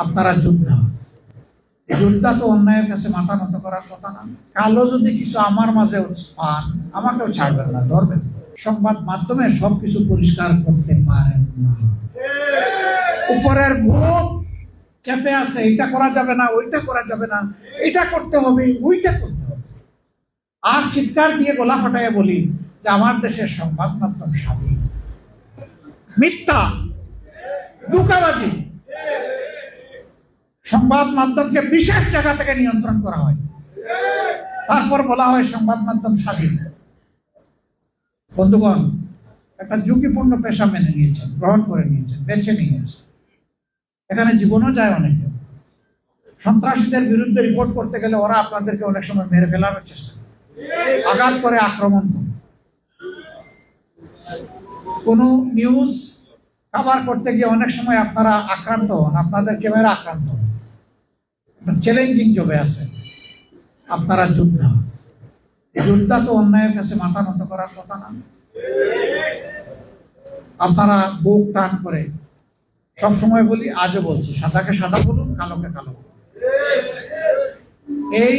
আপনারা যোদ্ধা। যোদ্ধা তো অন্যায়ের কাছে মাথা নত করার কথা না। কালো যদি কিছু আমার মাঝে পান, আমাকেও ছাড়বেন না, ধরবেন। সংবাদ মাধ্যমে সবকিছু পরিষ্কার করতে পারেন না। উপরের ভূত চেপে আছে, এটা করা যাবে না, ওইটা করা যাবে না, এটা করতে হবে, ওইটা করতে হবে। আর চিৎকার দিয়ে গলা ফাটাইয়া বলি যে আমার দেশের সংবাদ মাধ্যম স্বাধীন। মিথ্যা, ধোঁকাবাজি। সংবাদ মাধ্যমকে বিশেষ জায়গা থেকে নিয়ন্ত্রণ করা হয়, তারপর বলা হয় সংবাদ মাধ্যম স্বাধীন। বন্ধুগণ, একটা ঝুঁকিপূর্ণ পেশা মেনে নিয়েছেন, গ্রহণ করে নিয়েছেন, বেছে নিয়েছেন। এখানে জীবনও যায় অনেকে। সন্ত্রাসীদের বিরুদ্ধে রিপোর্ট করতে গেলে ওরা আপনাদেরকে অনেক সময় মেরে ফেলার চেষ্টা করে, আঘাত করে, আক্রমণ করে। কোনো নিউজ কভার করতে গিয়ে অনেক সময় আপনারা আক্রান্ত হন, আপনাদের ক্যামেরা আক্রান্ত হন। চ্যালেঞ্জিং জবে আছে। আপনারা যোদ্ধা। যোদ্ধা তো অন্যায়ের কাছে মাথা নত করার কথা না। আপনারা বুক টান করে, সবসময় বলি, আজও বলছি, সাদাকে সাদা বলুন, কালোকে কালো বলুন। এই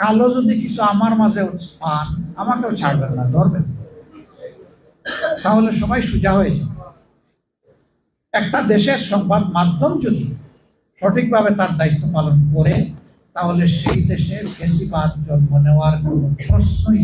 কালো যদি কিছু আমার মাঝে পান, আমাকেও ছাড়বেন না, ধরবেন। তাহলে সবাই সোজা হয়ে যাবে। একটা দেশের সংবাদ মাধ্যম যদি সঠিকভাবে তার দায়িত্ব পালন করে, তাহলে সেই দেশের ফ্যাসিবাদ জন্ম নেওয়ার কোনো প্রশ্নই